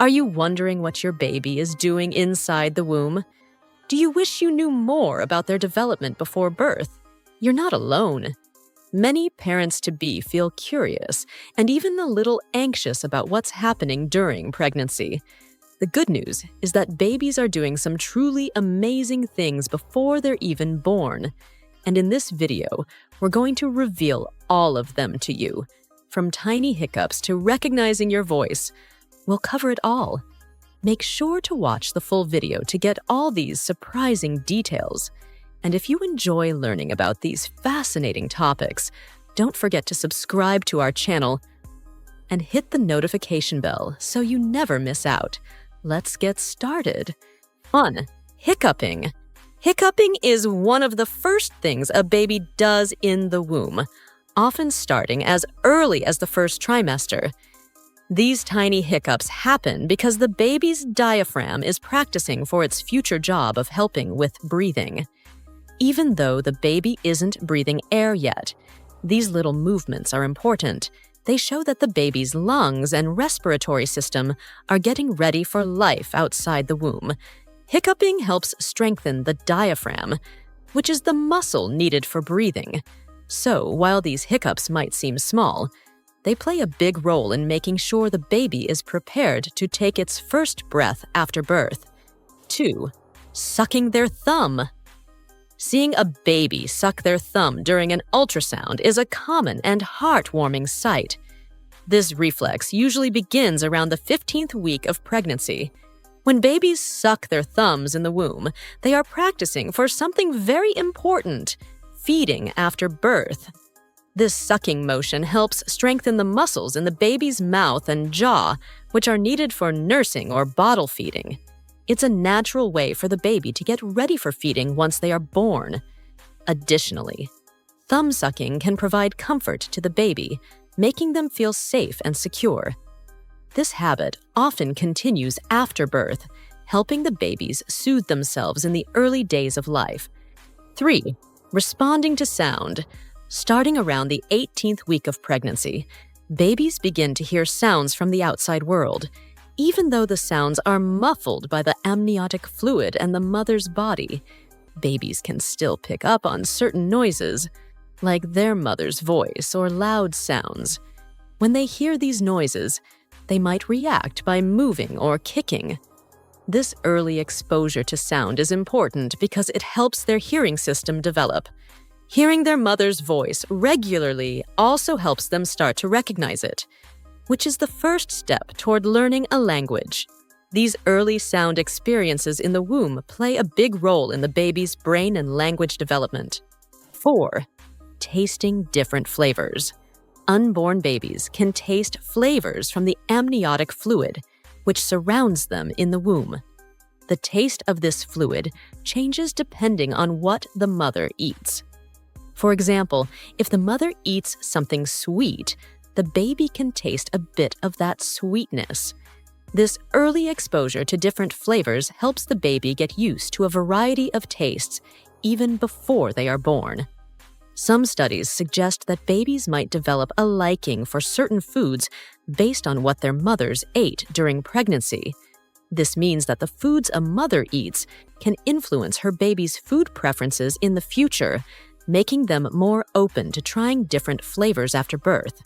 Are you wondering what your baby is doing inside the womb? Do you wish you knew more about their development before birth? You're not alone. Many parents-to-be feel curious and even a little anxious about what's happening during pregnancy. The good news is that babies are doing some truly amazing things before they're even born. And in this video, we're going to reveal all of them to you. From tiny hiccups to recognizing your voice, we'll cover it all. Make sure to watch the full video to get all these surprising details. And if you enjoy learning about these fascinating topics, don't forget to subscribe to our channel and hit the notification bell so you never miss out. Let's get started. 1. Hiccuping. Hiccuping is one of the first things a baby does in the womb, often starting as early as the first trimester. These tiny hiccups happen because the baby's diaphragm is practicing for its future job of helping with breathing. Even though the baby isn't breathing air yet, these little movements are important. They show that the baby's lungs and respiratory system are getting ready for life outside the womb. Hiccuping helps strengthen the diaphragm, which is the muscle needed for breathing. So, while these hiccups might seem small, they play a big role in making sure the baby is prepared to take its first breath after birth. 2. Sucking their thumb. Seeing a baby suck their thumb during an ultrasound is a common and heartwarming sight. This reflex usually begins around the 15th week of pregnancy. When babies suck their thumbs in the womb, they are practicing for something very important: feeding after birth. This sucking motion helps strengthen the muscles in the baby's mouth and jaw, which are needed for nursing or bottle feeding. It's a natural way for the baby to get ready for feeding once they are born. Additionally, thumb sucking can provide comfort to the baby, making them feel safe and secure. This habit often continues after birth, helping the babies soothe themselves in the early days of life. 3. Responding to sound. Starting around the 18th week of pregnancy, babies begin to hear sounds from the outside world. Even though the sounds are muffled by the amniotic fluid and the mother's body, babies can still pick up on certain noises, like their mother's voice or loud sounds. When they hear these noises, they might react by moving or kicking. This early exposure to sound is important because it helps their hearing system develop. Hearing their mother's voice regularly also helps them start to recognize it, which is the first step toward learning a language. These early sound experiences in the womb play a big role in the baby's brain and language development. 4. Tasting different flavors. Unborn babies can taste flavors from the amniotic fluid, which surrounds them in the womb. The taste of this fluid changes depending on what the mother eats. For example, if the mother eats something sweet, the baby can taste a bit of that sweetness. This early exposure to different flavors helps the baby get used to a variety of tastes even before they are born. Some studies suggest that babies might develop a liking for certain foods based on what their mothers ate during pregnancy. This means that the foods a mother eats can influence her baby's food preferences in the future, making them more open to trying different flavors after birth.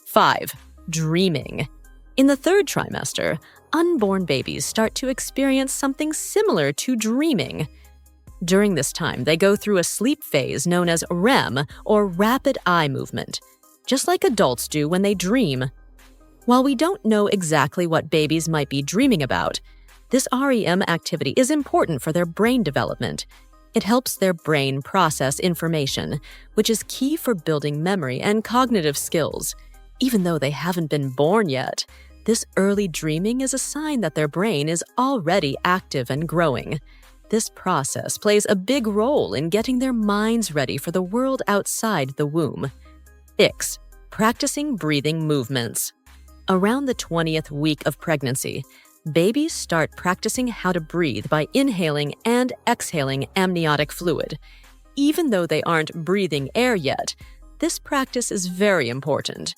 5. Dreaming. In the 3rd trimester, unborn babies start to experience something similar to dreaming. During this time, they go through a sleep phase known as REM, or rapid eye movement, just like adults do when they dream. While we don't know exactly what babies might be dreaming about, this REM activity is important for their brain development. It helps their brain process information, which is key for building memory and cognitive skills. Even though they haven't been born yet, this early dreaming is a sign that their brain is already active and growing. This process plays a big role in getting their minds ready for the world outside the womb. 6. Practicing breathing movements. Around the 20th week of pregnancy, babies start practicing how to breathe by inhaling and exhaling amniotic fluid. Even though they aren't breathing air yet, this practice is very important.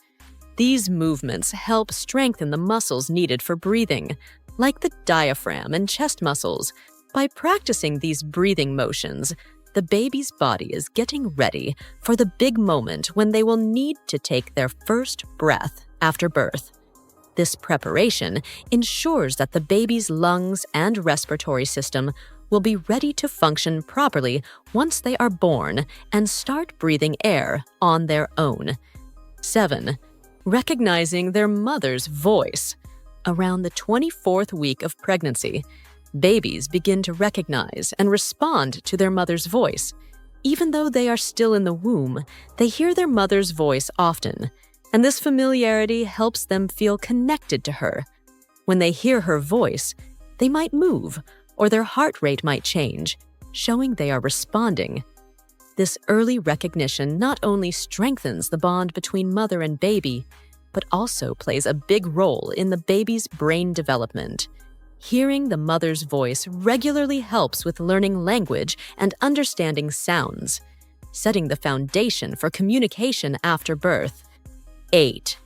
These movements help strengthen the muscles needed for breathing, like the diaphragm and chest muscles. By practicing these breathing motions, the baby's body is getting ready for the big moment when they will need to take their first breath after birth. This preparation ensures that the baby's lungs and respiratory system will be ready to function properly once they are born and start breathing air on their own. 7. Recognizing their mother's voice. Around the 24th week of pregnancy, babies begin to recognize and respond to their mother's voice. Even though they are still in the womb, they hear their mother's voice often, and this familiarity helps them feel connected to her. When they hear her voice, they might move, or their heart rate might change, showing they are responding. This early recognition not only strengthens the bond between mother and baby, but also plays a big role in the baby's brain development. Hearing the mother's voice regularly helps with learning language and understanding sounds, setting the foundation for communication after birth. 8.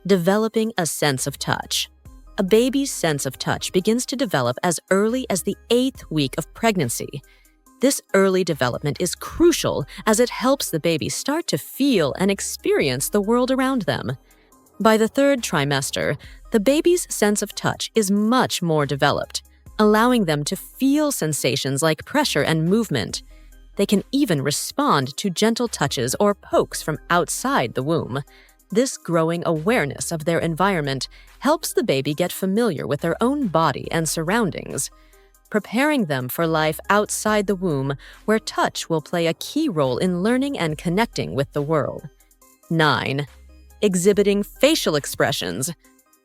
Developing a sense of touch. A baby's sense of touch begins to develop as early as the 8th week of pregnancy. This early development is crucial as it helps the baby start to feel and experience the world around them. By the 3rd trimester, the baby's sense of touch is much more developed, allowing them to feel sensations like pressure and movement. They can even respond to gentle touches or pokes from outside the womb. This growing awareness of their environment helps the baby get familiar with their own body and surroundings, preparing them for life outside the womb, where touch will play a key role in learning and connecting with the world. 9. Exhibiting facial expressions.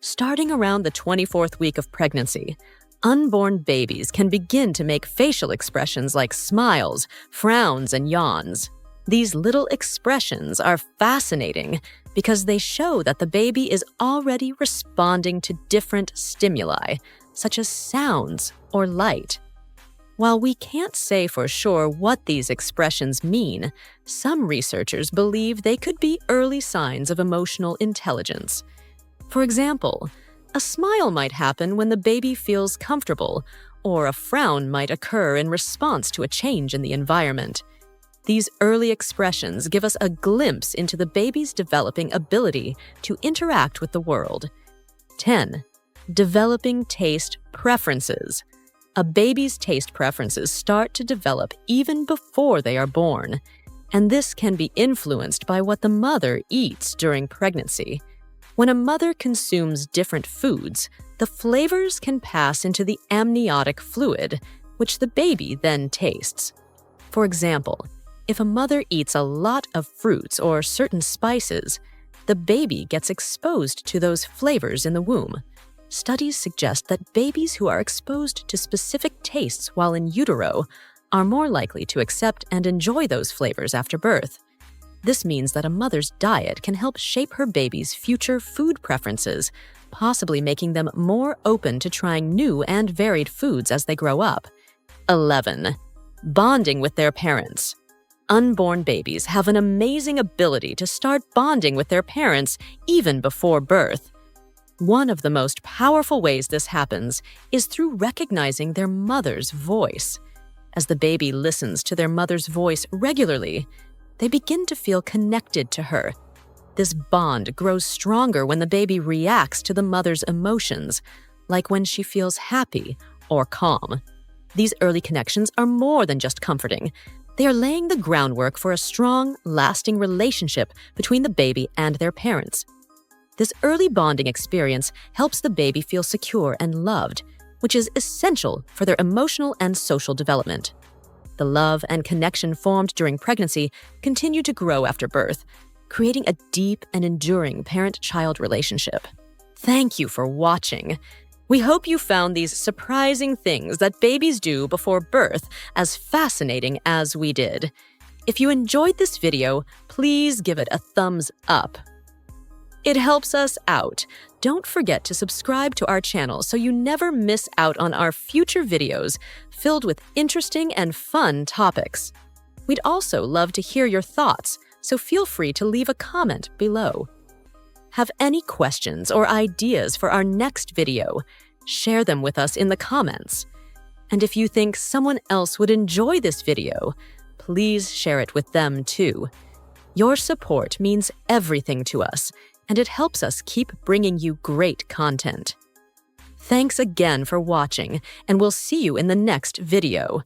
Starting around the 24th week of pregnancy, unborn babies can begin to make facial expressions like smiles, frowns, and yawns. These little expressions are fascinating because they show that the baby is already responding to different stimuli, such as sounds or light. While we can't say for sure what these expressions mean, some researchers believe they could be early signs of emotional intelligence. For example, a smile might happen when the baby feels comfortable, or a frown might occur in response to a change in the environment. These early expressions give us a glimpse into the baby's developing ability to interact with the world. 10. Developing taste preferences. A baby's taste preferences start to develop even before they are born, and this can be influenced by what the mother eats during pregnancy. When a mother consumes different foods, the flavors can pass into the amniotic fluid, which the baby then tastes. For example, if a mother eats a lot of fruits or certain spices, the baby gets exposed to those flavors in the womb. Studies suggest that babies who are exposed to specific tastes while in utero are more likely to accept and enjoy those flavors after birth. This means that a mother's diet can help shape her baby's future food preferences, possibly making them more open to trying new and varied foods as they grow up. 11. Bonding with their parents. Unborn babies have an amazing ability to start bonding with their parents even before birth. One of the most powerful ways this happens is through recognizing their mother's voice. As the baby listens to their mother's voice regularly, they begin to feel connected to her. This bond grows stronger when the baby reacts to the mother's emotions, like when she feels happy or calm. These early connections are more than just comforting. They are laying the groundwork for a strong, lasting relationship between the baby and their parents. This early bonding experience helps the baby feel secure and loved, which is essential for their emotional and social development. The love and connection formed during pregnancy continue to grow after birth, creating a deep and enduring parent-child relationship. Thank you for watching. We hope you found these surprising things that babies do before birth as fascinating as we did. If you enjoyed this video, please give it a thumbs up. It helps us out. Don't forget to subscribe to our channel so you never miss out on our future videos filled with interesting and fun topics. We'd also love to hear your thoughts, so feel free to leave a comment below. Have any questions or ideas for our next video? Share them with us in the comments. And if you think someone else would enjoy this video, please share it with them too. Your support means everything to us, and it helps us keep bringing you great content. Thanks again for watching, and we'll see you in the next video.